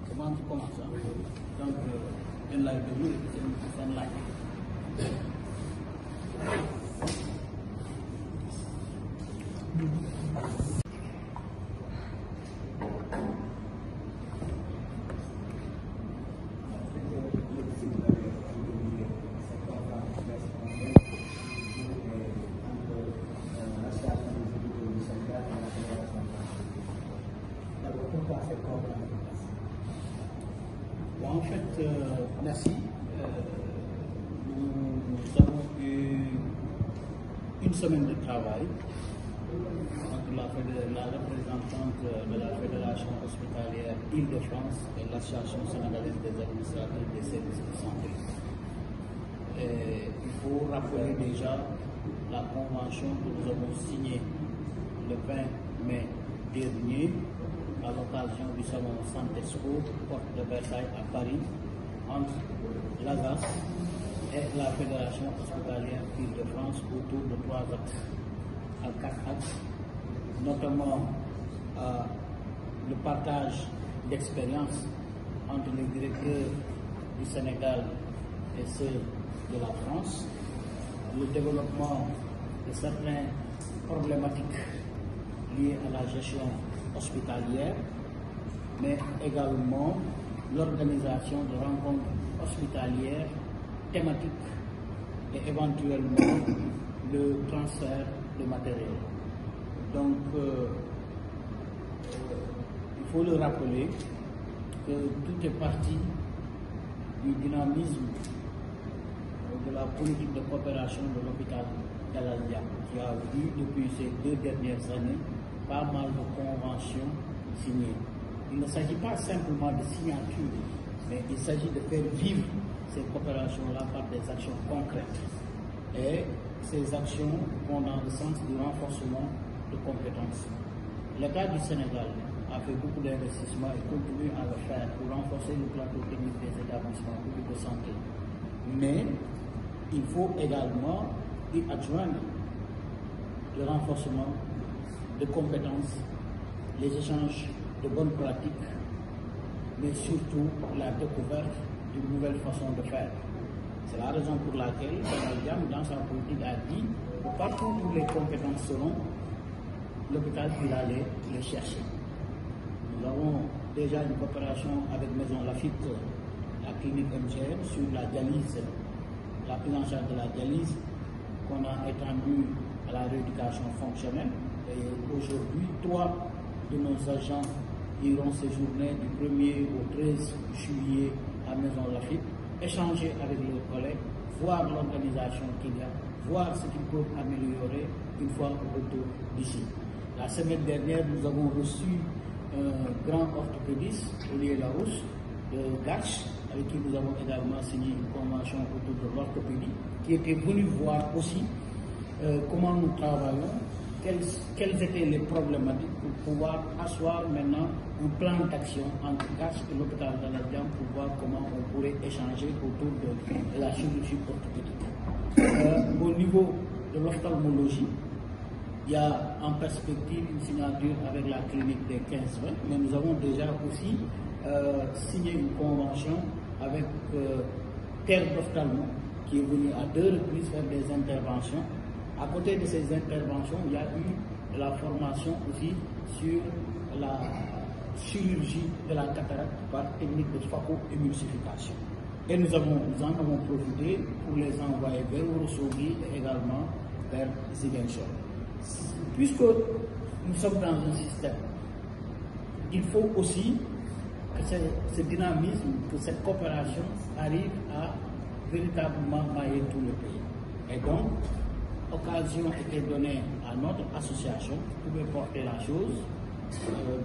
Comment tu commences hein? Donc, une live de nous et c'est une live. En fait, merci. Nous avons eu une semaine de travail entre la représentante de la Fédération hospitalière Île-de-France et l'Association sénégalaise des administrateurs des services de santé. Et il faut rappeler déjà la convention que nous avons signée le 20 mai dernier à l'occasion du salon Santesco, porte de Versailles à Paris, entre l'AGAS et la Fédération hospitalière Île-de-France autour de 3 axes, à 4 axes, notamment le partage d'expérience entre les directeurs du Sénégal et ceux de la France, le développement de certaines problématiques liées à la gestion hospitalière, mais également l'organisation de rencontres hospitalières thématiques et éventuellement le transfert de matériel. Donc, il faut le rappeler que tout est parti du dynamisme de la politique de coopération de l'hôpital d'Al Azhar, qui a vu depuis ces 2 dernières années pas mal de conventions signées. Il ne s'agit pas simplement de signature, mais il s'agit de faire vivre ces coopérations-là par des actions concrètes. Et ces actions vont dans le sens du renforcement de compétences. L'État du Sénégal a fait beaucoup d'investissements et continue à le faire pour renforcer le plateau technique des établissements publics de santé. Mais il faut également y adjoindre le renforcement de compétences, les échanges de bonnes pratiques, mais surtout la découverte d'une nouvelle façon de faire. C'est la raison pour laquelle Al dans sa politique, a dit que partout où les compétences seront, l'hôpital il allait les chercher. Nous avons déjà une coopération avec Maison Lafitte, la clinique MGM, sur la dialyse, la prise en charge de la dialyse, qu'on a étendue à la rééducation fonctionnelle. Et aujourd'hui, 3 de nos agents iront séjourner du 1er au 13 juillet à Maison Lafitte, échanger avec leurs collègues, voir l'organisation qu'il y a, voir ce qu'ils peuvent améliorer une fois au retour d'ici. La semaine dernière, nous avons reçu un grand orthopédiste, Olivier Larousse, de Garches, avec qui nous avons également signé une convention autour de l'orthopédie, qui était venu voir aussi comment nous travaillons, quelles étaient les problématiques pour pouvoir asseoir maintenant un plan d'action entre Garches et l'hôpital d'Al Azhar pour voir comment on pourrait échanger autour de la chirurgie orthopédique. Au niveau de l'ophtalmologie, il y a en perspective une signature avec la clinique des 15-20, mais nous avons déjà aussi signé une convention avec Terre d'Ophtalmo, qui est venu à 2 reprises faire des interventions. À côté de ces interventions, il y a eu de la formation aussi sur la chirurgie de la cataracte par technique de phacoémulsification. Et nous en avons profité pour les envoyer vers Ourossogui et également vers Ziguinchor. Puisque nous sommes dans un système, il faut aussi que ce dynamisme, que cette coopération arrive à véritablement mailler tout le pays. Et donc, occasion était donnée à notre association, qui pouvait porter la chose,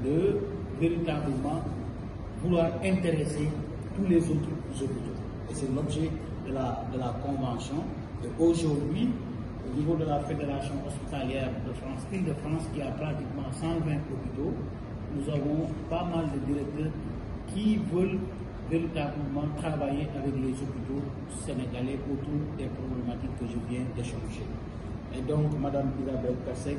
de véritablement vouloir intéresser tous les autres hôpitaux. Et c'est l'objet de la convention. Et aujourd'hui, au niveau de la Fédération hospitalière de France, Île-de-France, qui a pratiquement 120 hôpitaux, nous avons pas mal de directeurs qui veulent véritablement travailler avec les hôpitaux sénégalais autour des problématiques que je viens d'échanger. Et donc, Madame Isabelle Persek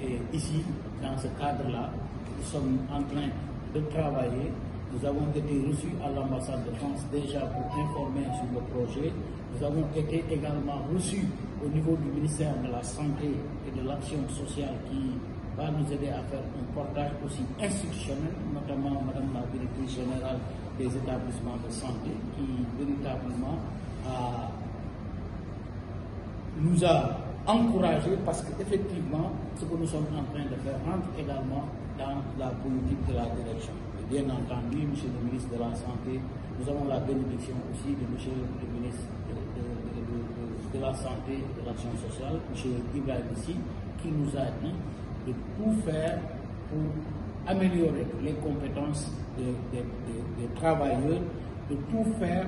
est ici, dans ce cadre-là. Nous sommes en train de travailler Nous avons été reçus à l'ambassade de France déjà pour informer sur le projet. Nous avons été également reçus au niveau du ministère de la Santé et de l'Action sociale qui va nous aider à faire un portage aussi institutionnel, notamment Madame la directrice générale des établissements de santé qui véritablement nous a encouragés parce qu'effectivement, ce que nous sommes en train de faire rentre également dans la politique de la direction. Et bien entendu, Monsieur le ministre de la Santé, nous avons la bénédiction aussi de Monsieur le ministre de la Santé et de l'Action sociale, M. Ibrahim ici, qui nous a dit de tout faire pour améliorer les compétences des travailleurs, de tout faire,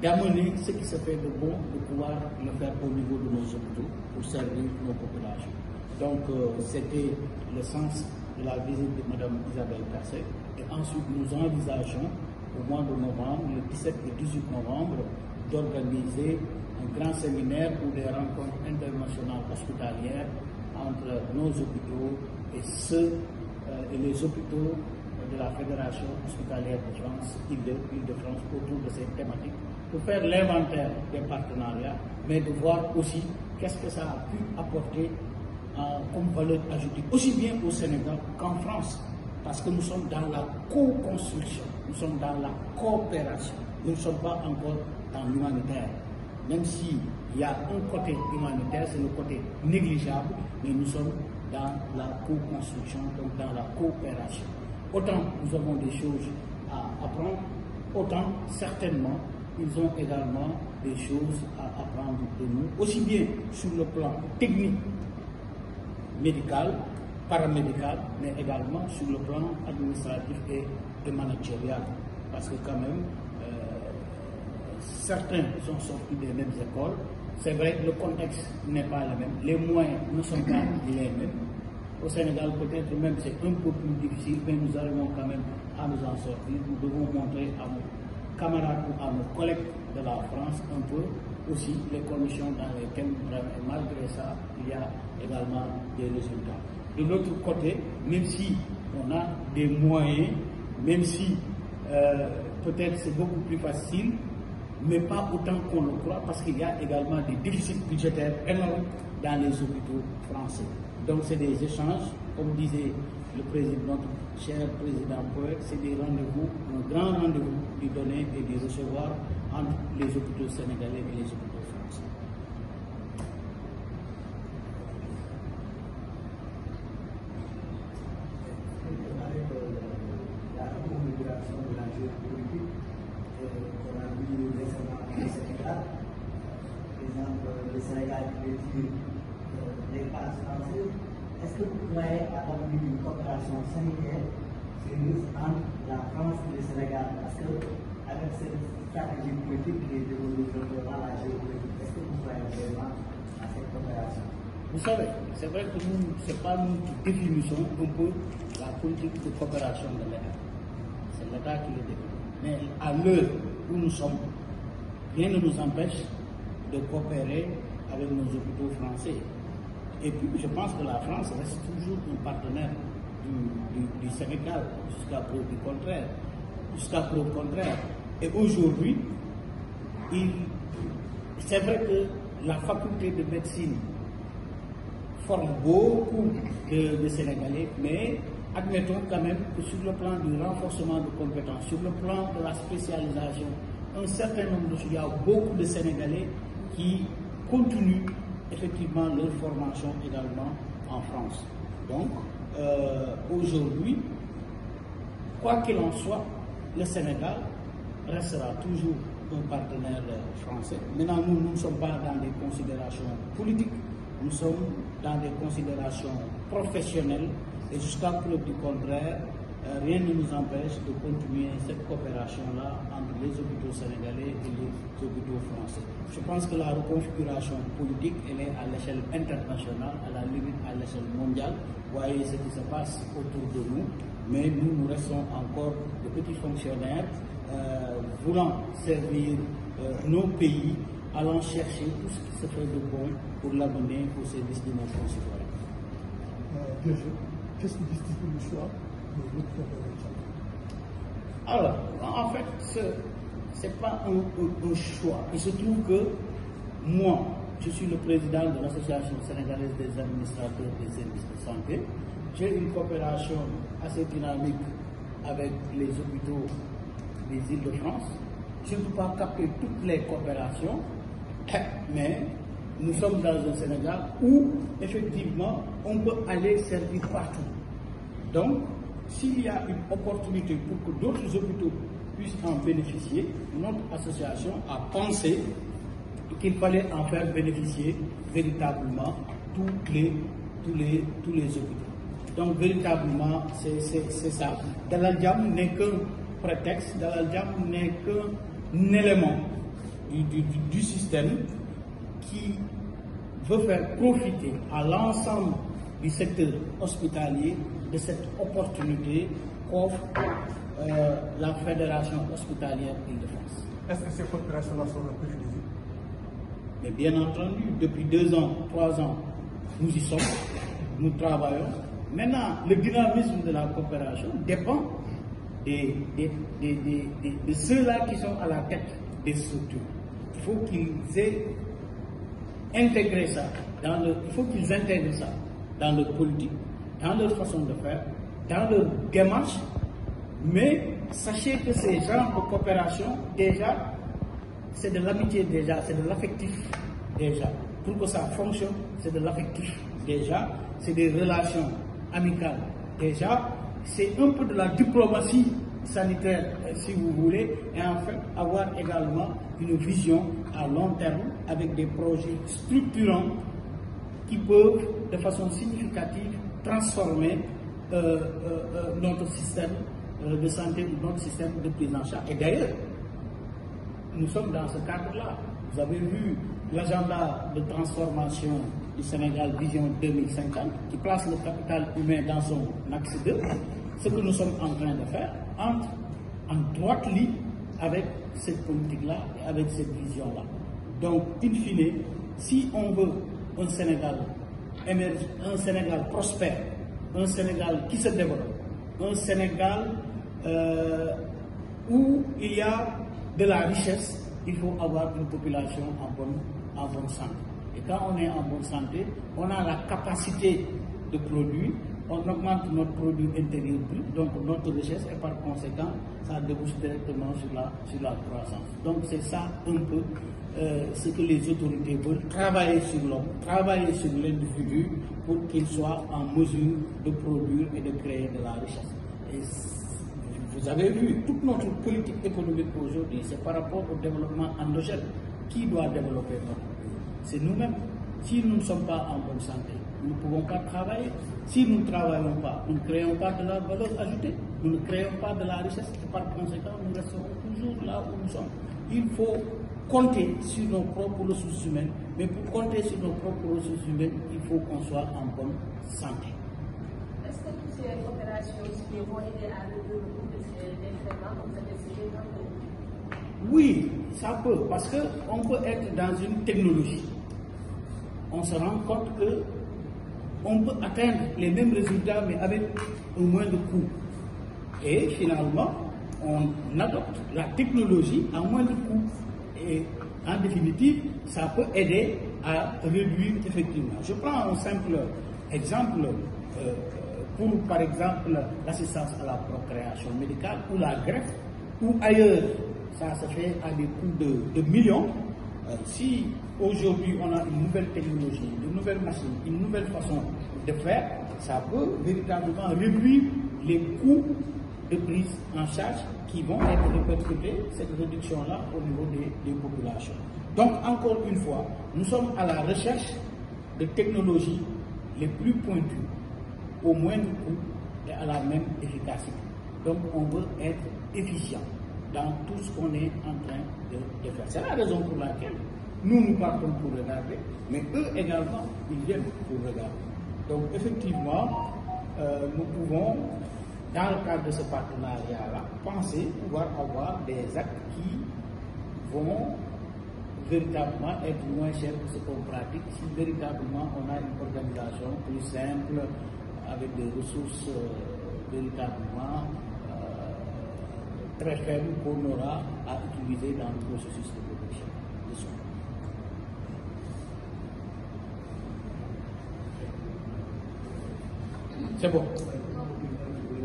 d'amener ce qui se fait de bon, de pouvoir le faire au niveau de nos hôpitaux pour servir nos populations. Donc c'était le sens de la visite de Mme Isabelle Percet. Et ensuite nous envisageons au mois de novembre, le 17 et 18 novembre, d'organiser un grand séminaire ou des rencontres internationales hospitalières entre nos hôpitaux et les hôpitaux de la Fédération hospitalière de France, Île-de-France, autour de ces thématiques, pour faire l'inventaire des partenariats, mais de voir aussi qu'est-ce que ça a pu apporter comme valeur ajoutée, aussi bien au Sénégal qu'en France, parce que nous sommes dans la co-construction, nous sommes dans la coopération, nous ne sommes pas encore dans l'humanitaire. Même s'il y a un côté humanitaire, c'est le côté négligeable, mais nous sommes dans la co-construction, donc dans la coopération. Autant nous avons des choses à apprendre, autant certainement ils ont également des choses à apprendre de nous, aussi bien sur le plan technique, médical, paramédical, mais également sur le plan administratif et managérial. Parce que quand même, certains sont sortis des mêmes écoles. C'est vrai que le contexte n'est pas le même, les moyens ne sont pas les mêmes. Au Sénégal, peut-être même c'est un peu plus difficile, mais nous arrivons quand même à nous en sortir. Nous devons montrer à nos camarades ou à nos collègues de la France un peu aussi les conditions dans lesquelles nous travaillons. Et malgré ça, il y a également des résultats. De l'autre côté, même si on a des moyens, même si peut-être c'est beaucoup plus facile, mais pas autant qu'on le croit, parce qu'il y a également des déficits budgétaires énormes dans les hôpitaux français. Donc c'est des échanges, comme disait le président, notre cher président Poët, c'est des rendez-vous, un grand rendez-vous du donner et du recevoir entre les hôpitaux sénégalais et les hôpitaux français. Avec la configuration de la géopolitique, on a vu récemment au Sénégal, par exemple, le Sénégal retire les bases françaises. Est-ce que vous croyez à l'avenir d'une coopération sanitaire sérieuse entre la France et le Sénégal? Parce que avec cette stratégie politique qui est développée dans la géopolitique, est-ce que vous croyez vraiment à cette coopération? Vous savez, c'est vrai que nous, ce n'est pas nous qui définissons un peu la politique de coopération de l'État. C'est l'État qui le définit. Mais à l'heure où nous sommes, rien ne nous empêche de coopérer avec nos hôpitaux français. Et puis, je pense que la France reste toujours un partenaire du Sénégal, jusqu'à preuve du contraire. Jusqu'à preuve contraire. Et aujourd'hui, c'est vrai que la faculté de médecine forme beaucoup de Sénégalais, mais admettons quand même que sur le plan du renforcement de compétences, sur le plan de la spécialisation, un certain nombre de choses, il y a beaucoup de Sénégalais qui continuent effectivement leur formation également en France. Donc, aujourd'hui, quoi qu'il en soit, le Sénégal restera toujours un partenaire français. Maintenant, nous ne sommes pas dans des considérations politiques, nous sommes dans des considérations professionnelles et jusqu'à preuve du contraire, rien ne nous empêche de continuer cette coopération-là entre les hôpitaux sénégalais et les hôpitaux français. Je pense que la reconfiguration politique, elle est à l'échelle internationale, à la limite à l'échelle mondiale. Vous voyez ce qui se passe autour de nous, mais nous restons encore de petits fonctionnaires voulant servir nos pays, allant chercher tout ce qui se fait de bon pour l'amener au service de nos concitoyens. Qu'est-ce qui justifie le choix de votre Alors, en fait, ce n'est pas un choix. Il se trouve que moi, je suis le président de l'Association sénégalaise des administrateurs des services de santé. J'ai une coopération assez dynamique avec les hôpitaux des Îles-de-France. Je ne peux pas capter toutes les coopérations, mais nous sommes dans un Sénégal où, effectivement, on peut aller servir partout. Donc, s'il y a une opportunité pour que d'autres hôpitaux puissent en bénéficier, notre association a pensé qu'il fallait en faire bénéficier véritablement tous les hôpitaux. Donc, véritablement, c'est ça. Dalal Jamm n'est qu'un prétexte, Dalal Jamm n'est qu'un élément du système qui veut faire profiter à l'ensemble du secteur hospitalier de cette opportunité qu'offre la Fédération hospitalière Île-de-France. Est-ce que ces coopérations-là sont préjudiciées? Mais bien entendu, depuis 2 ans, 3 ans, nous y sommes, nous travaillons. Maintenant, le dynamisme de la coopération dépend de ceux-là qui sont à la tête des structures. Il faut qu'ils aient intégré ça, il faut qu'ils intègrent ça dans leur politique, dans leur façon de faire, dans leur démarche. Mais sachez que ces genres de coopération, déjà, c'est de l'amitié déjà, c'est de l'affectif déjà. Pour que ça fonctionne, c'est de l'affectif déjà, c'est des relations amicales déjà, c'est un peu de la diplomatie sanitaire si vous voulez, et en fait avoir également une vision à long terme avec des projets structurants qui peuvent de façon significative transformer notre système de santé ou notre système de prise en charge. Et d'ailleurs, nous sommes dans ce cadre-là. Vous avez vu l'agenda de transformation du Sénégal Vision 2050 qui place le capital humain dans son axe 2. Ce que nous sommes en train de faire entre en droite ligne avec cette politique-là et avec cette vision-là. Donc, in fine, si on veut un Sénégal émergent, un Sénégal prospère, un Sénégal qui se développe, un Sénégal où il y a de la richesse, il faut avoir une population en bonne santé. Et quand on est en bonne santé, on a la capacité de produire, on augmente notre produit intérieur brut, donc notre richesse, et par conséquent, ça débouche directement sur la croissance. Donc c'est ça un peu ce que les autorités veulent, travailler sur l'homme, travailler sur l'individu pour qu'il soit en mesure de produire et de créer de la richesse. Et vous avez vu, toute notre politique économique aujourd'hui, c'est par rapport au développement endogène. Qui doit développer notre pays? C'est nous-mêmes. Si nous ne sommes pas en bonne santé, nous ne pouvons pas travailler. Si nous ne travaillons pas, nous ne créons pas de la valeur ajoutée, nous ne créons pas de la richesse, et par conséquent, nous resterons toujours là où nous sommes. Il faut compter sur nos propres ressources humaines, mais pour compter sur nos propres ressources humaines, il faut qu'on soit en bonne santé. Est-ce que toutes ces coopérations aussi vont aider à réduire le coût des traitements comme ça décidé dans le pays? Oui, ça peut, parce qu'on peut être dans une technologie. On se rend compte qu'on peut atteindre les mêmes résultats, mais avec un moindre coût. Et finalement, on adopte la technologie à moindre coût. Et en définitive, ça peut aider à réduire effectivement. Je prends un simple exemple pour, par exemple, l'assistance à la procréation médicale ou la greffe, ou ailleurs, ça se fait à des coûts de millions. Si aujourd'hui on a une nouvelle technologie, une nouvelle machine, une nouvelle façon de faire, ça peut véritablement réduire les coûts de prise en charge qui vont être répercutés, cette réduction-là, au niveau des populations. Donc, encore une fois, nous sommes à la recherche de technologies les plus pointues, au moindre coût et à la même efficacité. Donc, on veut être efficient dans tout ce qu'on est en train de faire. C'est la raison pour laquelle nous partons pour regarder, mais eux également, ils viennent pour regarder. Donc, effectivement, nous pouvons, dans le cadre de ce partenariat-là, penser pouvoir avoir des actes qui vont véritablement être moins chers que ce qu'on pratique si véritablement on a une organisation plus simple, avec des ressources véritablement très faible qu'on aura à utiliser dans le processus de production de soins. C'est bon.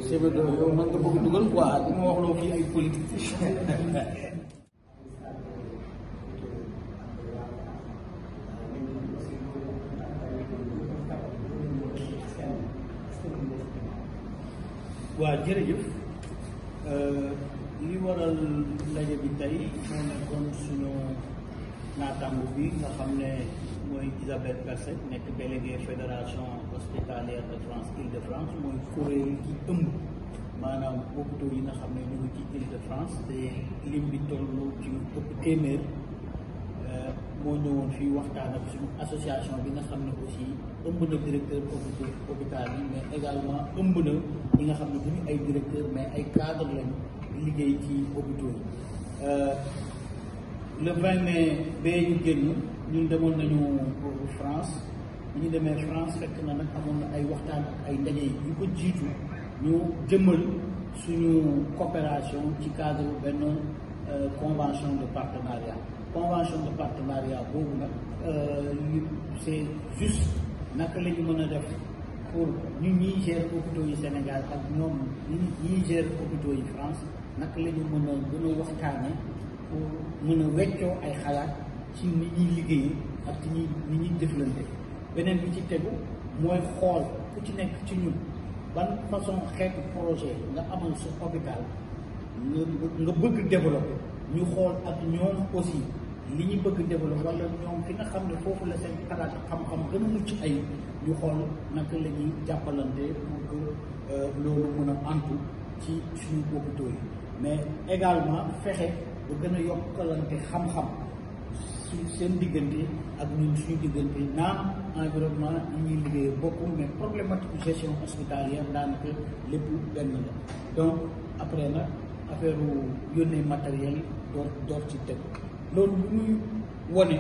C'est bon. On m'a dit beaucoup de choses quoi. On m'a dit qu'il y a une politique. waaw jërëjëf li waral ndaje bi tey moo nekkoon suñu naataango bi nga xam ne mooy Isabelle Berset nekk délégué fédération hospitalière de France Île-de-France mooy kuréel gi ëmb maanaam hôpitaux yi nga xam ne ñu ngi ci Île-de-France te lim bi toll ci ëpp téeméer moo ñëwoon fii waxtaan ak suñu association bi nga xam ne aussi ëmb na directeur hôpital yi mais également ëmb na ñi nga xam ne duñu ay directeur mais ay cadre lañu liggéey ci hôpitaux yi le 20 mai bee ñu génn ñun demoon nañu France bi ñu demee France fekk na nag amoon na ay waxtaan ak ay ndaje yu ko jiitu ñu jëmmal suñu coopération ci cadre benn convention de partenariat boobu nag c'est juste naka la ñu mën a def pour ñun ñiy gérer hôpitaux yi Sénégal ak ñoom ñiy gérer hôpitaux yi France naka la ñu mën a gën a waxtaane pour mën a weccoo ay xalaat ci ni ñuy liggéeyee ak ci ni ñuy jëflante beneen bi ci tegu mooy xool ku ci nekk ci ñun ban façon xeetu projet nga amal sa hôpital nga bëgg développer ñu xool ak ñoom aussi li ñu bëgg développer wala ñoom fi nga xam ne foofu la seen xalaat xam-xam gën a mucc ay ñu xool naka la ñuy jàppalante pour que loolu mën a antu ci suñu hôpitaux yi mais également fexe ba gën a yokkalante xam-xam su seen diggante ak ñun suñu diggante naam environnement yi ñuy liggéey bokkul mais problématique gestion hospitalière daanaka lépp benn la donc après nag affaire yónnee matériel door ci teg loolu lu muy wone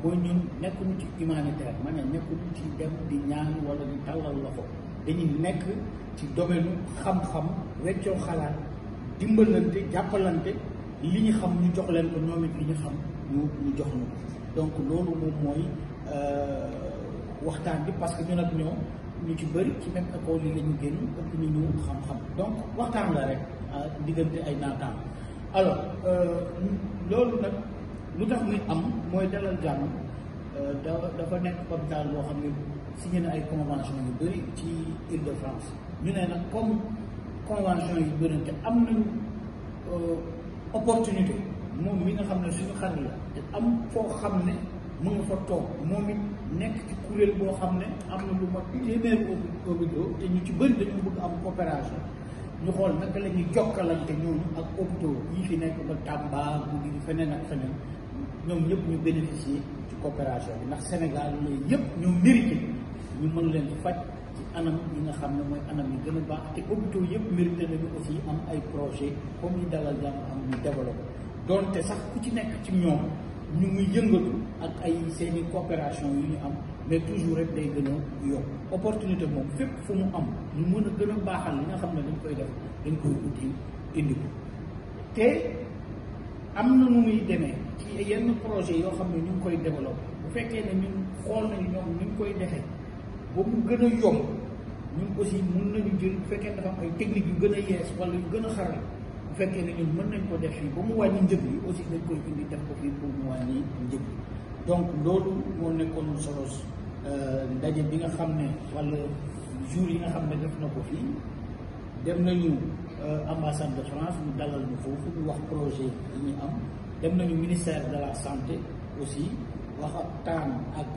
mooy ñun nekkuñu ci humanitaire ma ne nekkuñu ci dem di ñaan wala di tàllal loxo dañuy nekk ci domaine xam-xam weccoo xalaat dimbalante jàppalante li ñu xam ñu jox leen ko ñoom it li ñu xam ñu jox ñu ko donc loolu moom mooy waxtaan bi parce que ñun ak ñoom ñu ci bëri ci même école yi la ñu génn ëpp ñu ñu xam-xam donc waxtaan la rek diggante ay naataan alors loolu nag lu tax muy am mooy Dalal Jàmm dafa nekk hôpital boo xam ne signé na ay convention yu bëri ci Île-de-France ñu ne nag comme convention yu bëri te am nañu opportunité moom mi nga xam ne suñu xarit la te am foo xam ne mu nga fa toog moom it nekk ci kuréel boo xam ne am na lu ma téeméeri hôpitaux te ñu ci bëri dañu bëgg am coopération ñu xool naka la ñuy jokkalante ñooñu ak hôpitaux yi fi nekk ba Tamba bu di feneen ak feneen ñoom ñëpp ñu bénéficier ci coopération bi ndax Sénégal yooyu yëpp ñu mérité ñu mën leen faj ci anam yi nga xam ne mooy anam yi gën a baax te hôpitaux yëpp mérité nañu aussi am ay projet comme ñu Dalal Jàmm am ñu développé donte sax ku ci nekk ci ñoom ñu ngi yëngatu ak ay seeni coopération yu ñu am mais toujours rek day gën a yokk opportunité moom fépp fu mu am ñu mën a gën a baaxal li nga xam ne dañ koy def dañ koy uti indi ko te am na nu muy demee ci yenn projet yoo xam ne ñu ngi koy développé bu fekkee ne ñun xool nañu ñoom ñu ngi koy defee ba mu gën a yomb ñun aussi mën nañu jël bu fekkee dafa am ay techniques yu gën a yees wala yu gën a xaral bu fekkee ne ñun mën nañ ko def fii ba mu wàññi njëg yi aussi dañ koy indi def ko fii pour mu wàññi njëg yi donc loolu moo nekkoon solo ndaje bi nga xam ne wala jour yi nga xam ne def na ko fii dem nañu ambassade de France ñu dalal ñu foofu ñu wax projet yi ñu am dem nañu ministère de la santé aussi waxtaan ak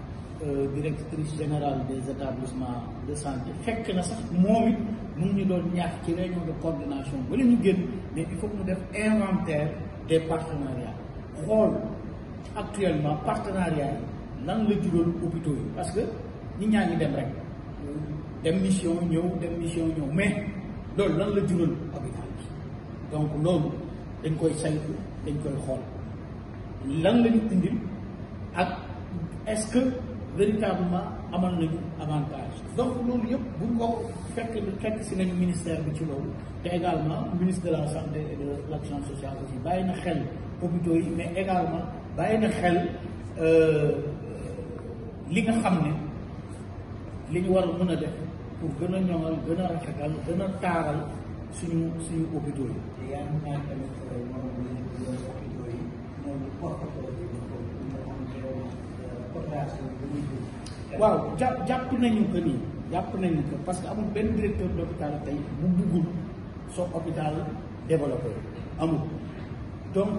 directrice générale des établissements de santé fekk na sax moom it mu ngi ñu doon ñaax ci réunion de coordination ba la ñu génn mais il faut que mu def inventaire des partenariats xool actuellement partenariat yi lan la jural hôpitaux yi parce que ñi ñaa ngi dem rek dem mission ñëw mais loolu lan la jural hôpital bi donc loolu dañ koy saytu dañ koy xool lan la ñu indil ak est-ce que véritablement amal nañu avantage donc loolu yëpp bu ko fekk si nañu ministère bi ci loolu te également ministre de la santé et de l'action sociale aussi bàyyi na xel hôpitaux yi mais également bàyyi na xel li nga xam ne li ñu war a mën a def pour gën a ñoŋal gën a rafetal gën a taaral suñu hôpitaux yi. te yaa ngi ñaan tamit moom hôpitaux yi moom coopération bi. waaw jàpp nañu que nii parce que amul benn directeur d'hôpital tey bu buggul soo hôpital développé amul donc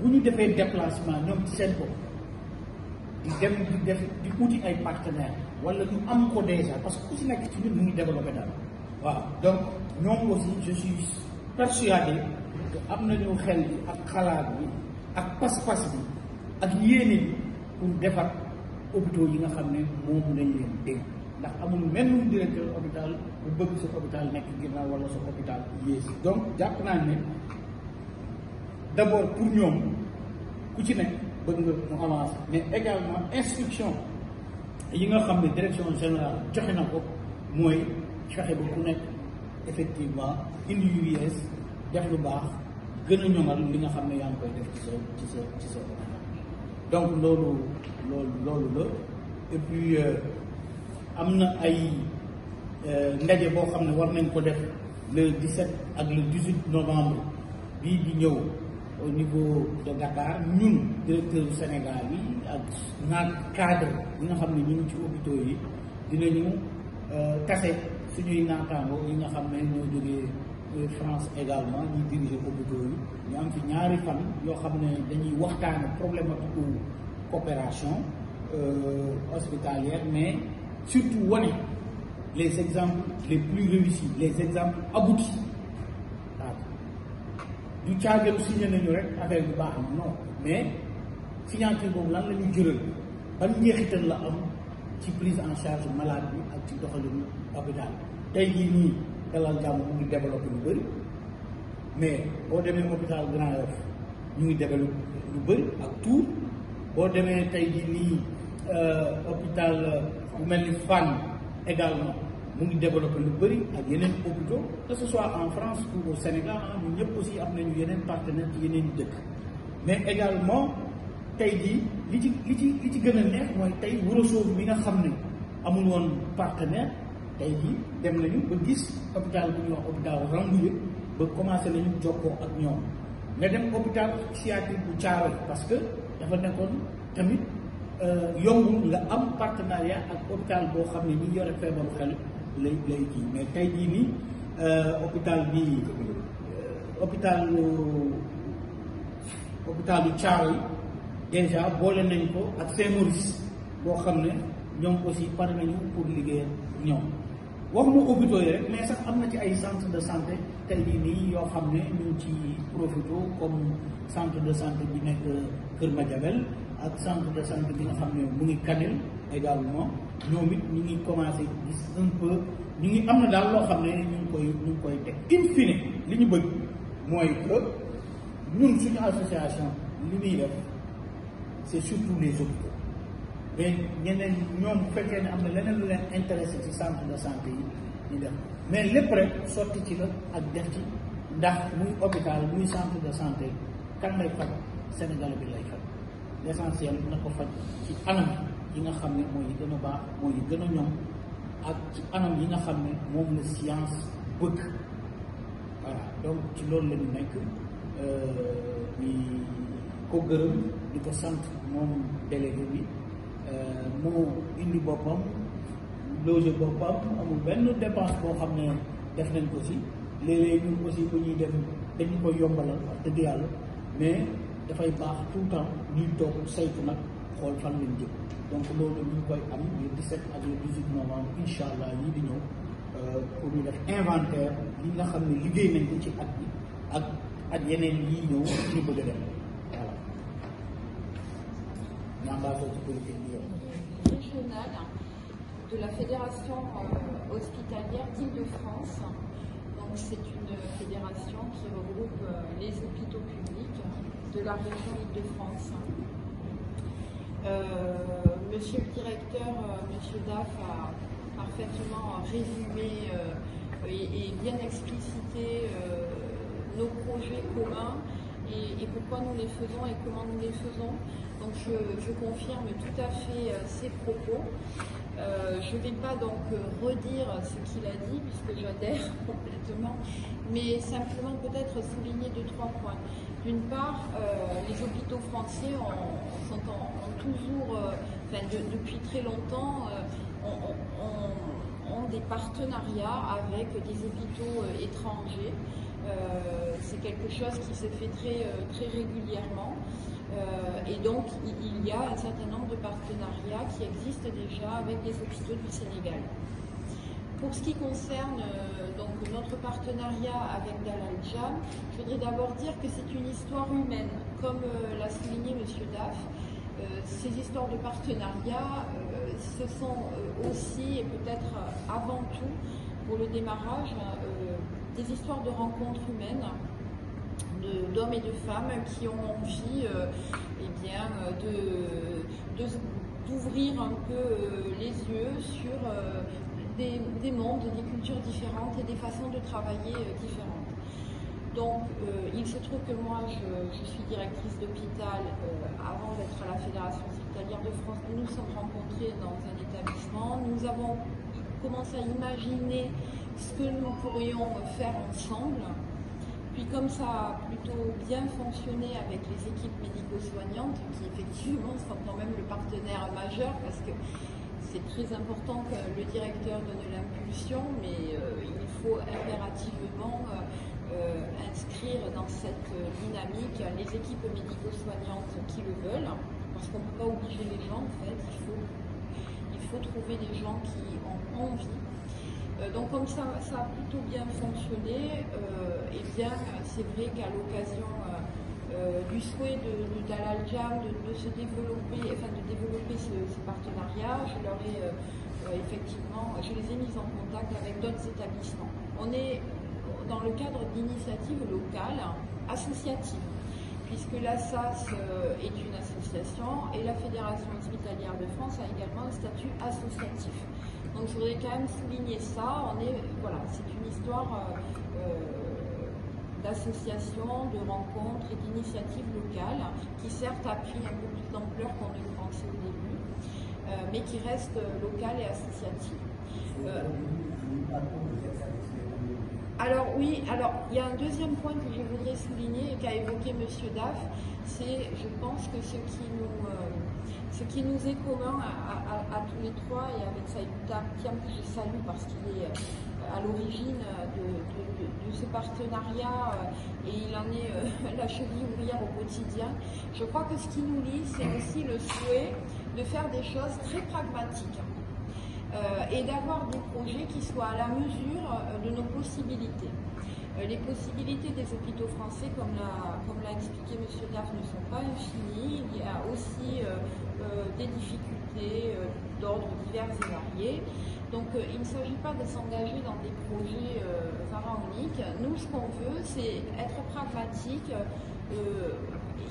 bu ñu defee déplacement ñoom ci seen bopp di dem di uti ay partenaires wala ñu am ko déjà parce que ku si nekk ci ñun mu ngi développé daal waaw donc ñoom aussi je suis persuadé que am nañu xel bi ak xalaat bi ak pas-pas bi ak yéene bi pour defar hôpitaux yi nga xam ne moom lañ leen dégg ndax amul même directeur hôpital bu bëgg sa hôpital nekk ginnaaw wala sa hôpital yées donc jàpp naa ne d'abord pour ñoom ku ci nekk bëgg nga mu avancer mais également instruction yi nga xam ne direction générale joxe na ko mooy fexe ba ku nekk effectivement indi yu yees def lu baax gën a ñoŋal li nga xam ne yaa ngi koy def ci sa donc loolu la et puis am na ay ndaje boo xam ne war nañ ko def le 17 ak le 18 novembre bii di ñëw au niveau de Dakar ñun directeur Sénégal yi ak naat cadre yi nga xam ne ñu ngi ci hôpitaux yi dinañu tase suñuy naataango yi nga xam ne ñoo jógee France également ñu diriger hôpitaux yi ñu am fi ñaari fan yoo xam ne dañuy waxtaane problématique coopération hospitalière mais surtout wane les exemples les plus réussis les exemples aboutis waaw du caagelu signé nañu rek affaire bi baax na non mais signature boobu lan la ñu jural ban njeexital la am ci prise en charge malade bi ak ci doxalinu hôpital tey jii nii Dalal Jàmm mu ngi développé lu bëri mais boo demee hôpital Grand Yoff ñu ngi développé lu bëri ak Tour boo demee tey jii nii hôpital bu mel ni Fann également mu ngi développé lu bëri ak yeneen hôpitaux que ce soit en France ou au Sénégal ñun ñëpp aussi am nañu yeneen partenaires ci yeneen dëkk mais également tey jii li ci gën a neex mooy tey Ourossogui mi nga xam ne amul woon partenaire tey jii dem nañu ba gis hôpital bu ñuy wax hôpital Rambouillet ba commencé nañu jokkoo ak ñoom nga dem hôpital psychiatrique bu Thiaroye parce que dafa nekkoon tamit yombul nga am partenariat ak hôpital boo xam ne ñi yore feebaru xel lay kii mais tey jii nii hôpitalu Thiaroye déjà boole nañ ko ak Saint-Maurice boo xam ne ñoom aussi pare nañu pour liggéey ñoom waxuma hôpitaux yi rek mais sax am na ci ay centre de santé tey jii nii yoo xam ne ñu ngi ci profité comme centre de santé bi nekk Kër Madiabel ak centre de santé bi nga xam ne mu ngi Kanel également ñoom it ñu ngi commencé gis un peu ñu ngi am na daal loo xam ne ñu ngi koy teg in fine li ñu bëgg mooy que ñun suñu association li muy def c'est surtout les hôpitaux mais ñeneen ñoom bu fekkee ne am na leneen lu leen intéressé ci centre de santé yi ñu def mais lépp rek sotti ci la ak def ci ndax muy hôpital muy centre de santé kan lay faj Sénégal bi lay faj l'essentiel na ko faj ci anam yi nga xam ne mooy yi gën a baax mooy yi gën a ñoom ak ci anam yi nga xam ne moom la science bëgg voilà donc ci loolu la ñu nekk di ko gërëm di ko sant moom délégué bi moo indi boppam loger boppam amul benn dépense boo xam ne def nañ ko si léeg-léeg ñun aussi bu ñuy dem dañu koy yombalal wax dëgg yàlla mais dafay baax tout le temps ñuy toog saytu nag xool fan lañ jëm donc loolu ñu ngi koy am le 17 ak le 18 novembre incha allah yii di ñëw pour ñu def inventaire li nga xam ne liggéey nañ ko ci at bi ak yeneen yii ñëw ñu bëgg a dem voilà. Régionale de la Fédération hospitalière d'Île-de-France. Donc c'est une fédération qui regroupe les hôpitaux publics de la région Île-de-France. Monsieur le directeur, Monsieur Daff a parfaitement résumé et bien explicité nos projets communs et pourquoi nous les faisons et comment nous les faisons. Donc je confirme tout à fait ces propos. Je ne vais pas donc redire ce qu'il a dit puisque j'adhère complètement, mais simplement peut-être souligner 2-3 points. D'une part, les hôpitaux français ont toujours, depuis très longtemps, ont des partenariats avec des hôpitaux étrangers. C'est quelque chose qui se fait très régulièrement. Et donc, il y a un certain nombre de partenariats qui existent déjà avec les hôpitaux du Sénégal. Pour ce qui concerne donc notre partenariat avec Dalal Jamm, je voudrais d'abord dire que c'est une histoire humaine. Comme l'a souligné M. Daff, ces histoires de partenariat, ce sont aussi, et peut-être avant tout, pour le démarrage, des histoires de rencontres humaines, d'hommes et de femmes qui ont envie d'ouvrir un peu les yeux sur des mondes, des cultures différentes et des façons de travailler différentes. Donc, il se trouve que moi, je suis directrice d'hôpital avant d'être à la Fédération hospitalière de France. Nous nous sommes rencontrés dans un établissement. Nous avons commencé à imaginer ce que nous pourrions faire ensemble. Puis comme ça a plutôt bien fonctionné avec les équipes médico-soignantes, qui effectivement sont quand même le partenaire majeur, parce que c'est très important que le directeur donne l'impulsion, mais il faut impérativement inscrire dans cette dynamique les équipes médico-soignantes qui le veulent, parce qu'on ne peut pas obliger les gens en fait, il faut trouver des gens qui ont envie. Donc comme ça a plutôt bien fonctionné, et bien c'est vrai qu'à l'occasion du souhait de Dalal Jamm de se développer, de développer ce partenariat, je les ai mis en contact avec d'autres établissements. On est dans le cadre d'initiatives locales associatives, puisque l'ASSAS est une association et la Fédération hospitalière de France a également un statut associatif. Donc je voudrais quand même souligner ça. C'est une histoire d'associations, de rencontres et d'initiatives locales qui certes a pris un peu plus d'ampleur qu'on ne le pensait au début, mais qui reste locale et associative. Alors oui, il y a un deuxième point que je voudrais souligner et qu'a évoqué M. Daff, c'est, je pense que ce qui nous est commun à tous les trois, et avec Saïd Thiam que je salue parce qu'il est à l'origine de ce partenariat et il en est la cheville ouvrière au quotidien, je crois que ce qui nous lie, c'est aussi le souhait de faire des choses très pragmatiques. Et d'avoir des projets qui soient à la mesure de nos possibilités. Les possibilités des hôpitaux français, comme l'a expliqué M. Daff, ne sont pas infinies. Il y a aussi des difficultés d'ordre divers et variés. Donc il ne s'agit pas de s'engager dans des projets pharaoniques. Nous, ce qu'on veut, c'est être pragmatique,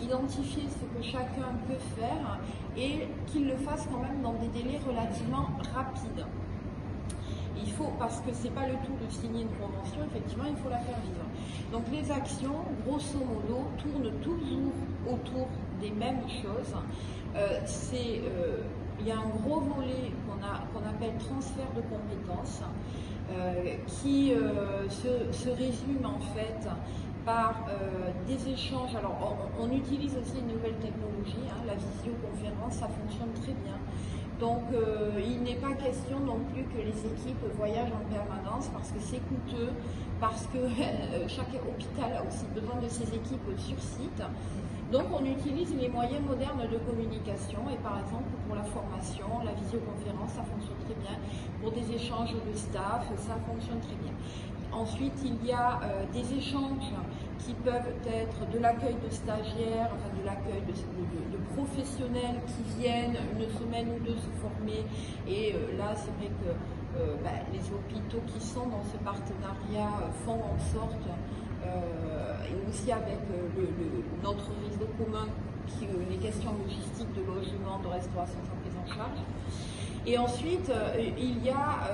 identifier ce que chacun peut faire et qu'il le fasse quand même dans des délais relativement rapides. Il faut, parce que c'est pas le tout de signer une convention, effectivement, il faut la faire vivre. Donc les actions, grosso modo, tournent toujours autour des mêmes choses. Il y a un gros volet qu'on appelle transfert de compétences, qui se résume en fait par des échanges. Alors on utilise aussi une nouvelle technologie, la visioconférence, ça fonctionne très bien. Donc il n'est pas question non plus que les équipes voyagent en permanence parce que c'est coûteux, parce que chaque hôpital a aussi besoin de ses équipes sur site. Donc on utilise les moyens modernes de communication et par exemple pour la formation, la visioconférence, ça fonctionne très bien. Pour des échanges de staff, ça fonctionne très bien. Ensuite, il y a des échanges qui peuvent être de l'accueil de stagiaires, de l'accueil de professionnels qui viennent une semaine ou deux se former. Et là, c'est vrai que les hôpitaux qui sont dans ce partenariat font en sorte, et aussi avec notre réseau commun, les questions logistiques de logement, de restauration sans prise en en charge. Et ensuite, il y a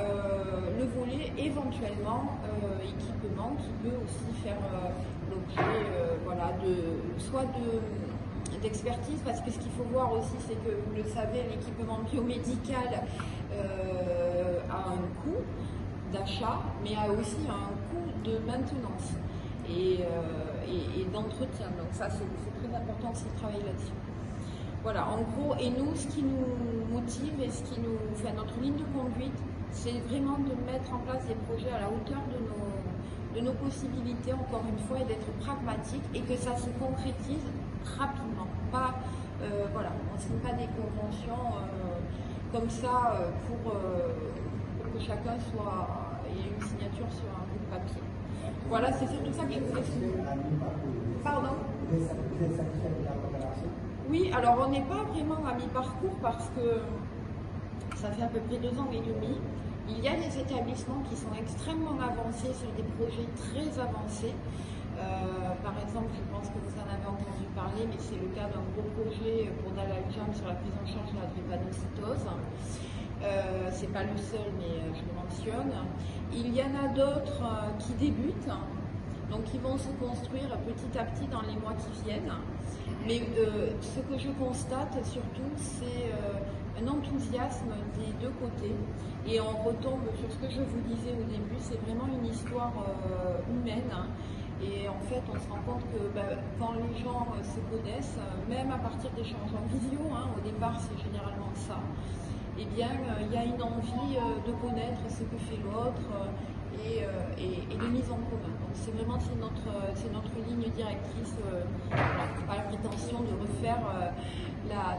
le volet éventuellement équipement qui peut aussi faire l'objet voilà, d'expertise, parce que ce qu'il faut voir aussi, c'est que vous le savez, l'équipement biomédical a un coût d'achat, mais a aussi un coût de maintenance et d'entretien. Donc ça, c'est très important aussi de travailler là-dessus. Voilà, en gros, et nous, ce qui nous motive et ce qui nous fait notre ligne de conduite, c'est vraiment de mettre en place des projets à la hauteur de nos possibilités, encore une fois, et d'être pragmatique et que ça se concrétise rapidement. Pas, voilà, on ne signe pas des conventions comme ça pour que chacun ait une signature sur un bout de papier. Voilà, c'est surtout ça que je voulais souligner. Pardon ? Vous êtes satisfait de la coopération? Oui, alors on n'est pas vraiment à mi-parcours parce que ça fait à peu près 2 ans et demi. Il y a des établissements qui sont extrêmement avancés sur des projets très avancés. Par exemple, je pense que vous en avez entendu parler, mais c'est le cas d'un gros projet pour Dalaljan sur la prise en charge de la drépanocytose. C'est pas le seul, mais je le mentionne. Il y en a d'autres qui débutent, donc qui vont se construire petit à petit dans les mois qui viennent. Mais ce que je constate surtout, c'est un enthousiasme des deux côtés. Et on retombe sur ce que je vous disais au début, c'est vraiment une histoire humaine. Et en fait, on se rend compte que quand les gens se connaissent, même à partir d'échanges en visio, au départ c'est généralement ça, eh bien il y a une envie de connaître ce que fait l'autre et de mise en commun. Donc c'est vraiment notre ligne directrice, pas la prétention de refaire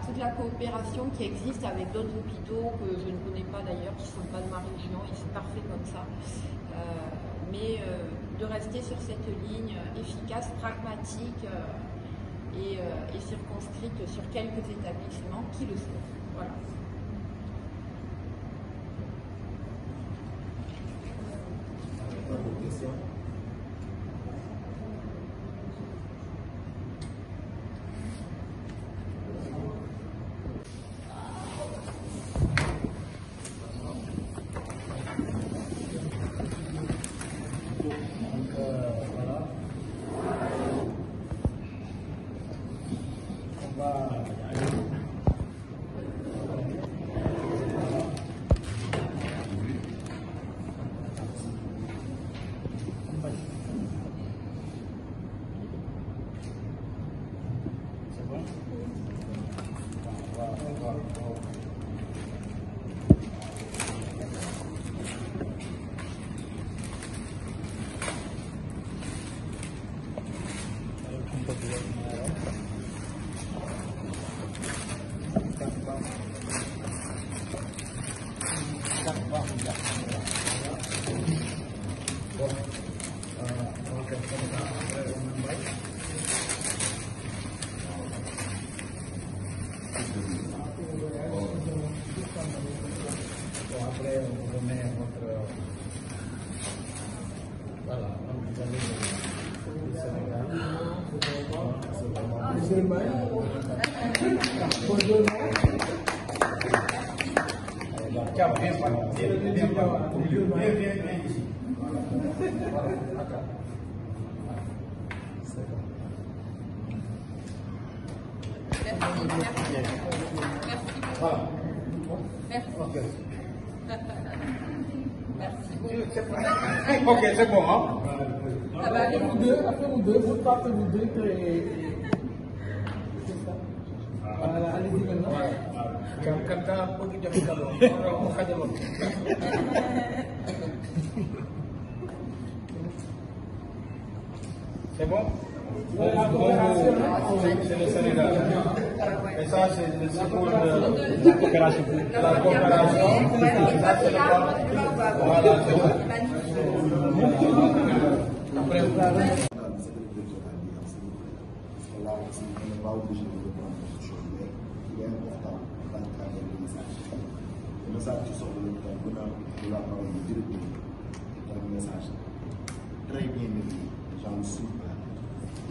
toute la coopération qui existe avec d'autres hôpitaux que je ne connais pas d'ailleurs, qui ne sont pas de ma région, et c'est parfait comme ça. Mais de rester sur cette ligne efficace, pragmatique et circonscrite sur quelques établissements qui le souhaitent. Voilà. Ok, c'est bon, hein? Après vous deux, vous partez vous deux et... Voilà, allez-y maintenant. C'est bon? C'est le Sénégal. Et ça, c'est pour la coopération. La coopération. Ça, c'est le quoi? Voilà, c'est bon. Après, vous avez... Là aussi, on n'est pas obligé de reprendre quelque chose, mais il est important d'encadrer le message. Le message qui sort de l'hôpital, de la parole du directeur, est un message très bien écrit, j'en suis prêt.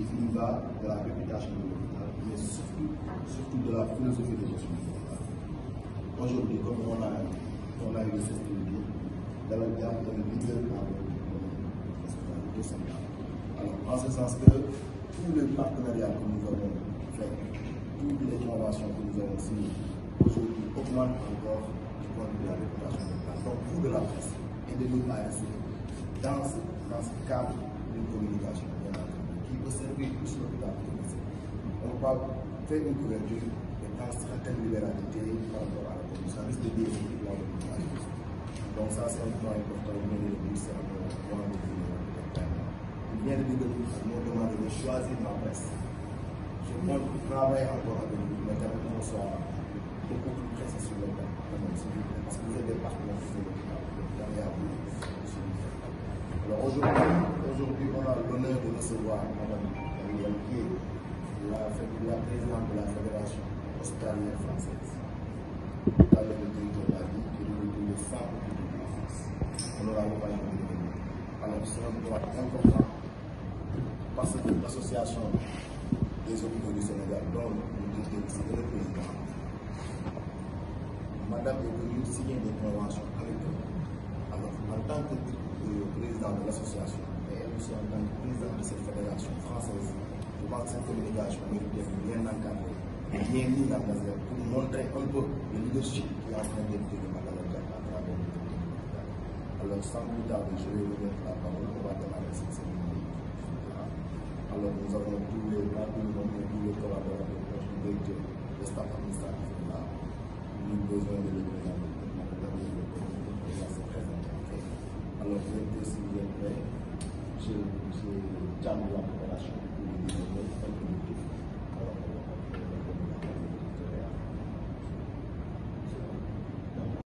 Il va de la réputation de l'hôpital, mais surtout de la philosophie de gestion de l'hôpital. aujourd'hui, comme on a eu le CSTV, dans le diable de leader alors, en ce sens que tous les partenariats que nous avons faits, toutes les conventions que nous avons signées, aujourd'hui augmentent encore du point de vue de la réputation de la presse. Donc, vous de la presse et de nous ASC, dans ce cadre d'une communication bien entendue, qui peut servir plus le temps que on va faire une couverture et dans certaines libéralités par rapport à la commission. Ça risque de dire lors de l'ouvrage. Donc ça c'est un point important, mais le ministère a un point de vue. Il vient de dire que nous demandons de choisir ma presse. Je travaille encore avec vous, mais quand on soit beaucoup plus précis sur le terrain, parce que vous êtes des partenaires sur le terrain. Alors aujourd'hui, on a l'honneur de recevoir Mme Gabrielle qui est la présidente de la Fédération australienne française. Avec le directeur de la vie, qui est le centre de la France. On aura l'occasion de venir. Alors c'est un droit important parce que l'association des hôpitaux du Sénégal, dont le directeur c'est le président, madame est venue signer des conventions avec eux. Alors en tant que président de l'association, et elle aussi en tant que président de cette fédération française, je pense que cette communication est bien encadrée, bien mise en place pour montrer un peu le leadership qui est en train d'être de Madame Diack à travers le pays. Alors sans plus tarder, je vais remettre la parole, on va démarrer cette cérémonie. Alors nous avons tous les collaborateurs du directeur, le staff administratif là, nous avons besoin de le présenter. Alors, je vais décider, j'ai terminé la préparation.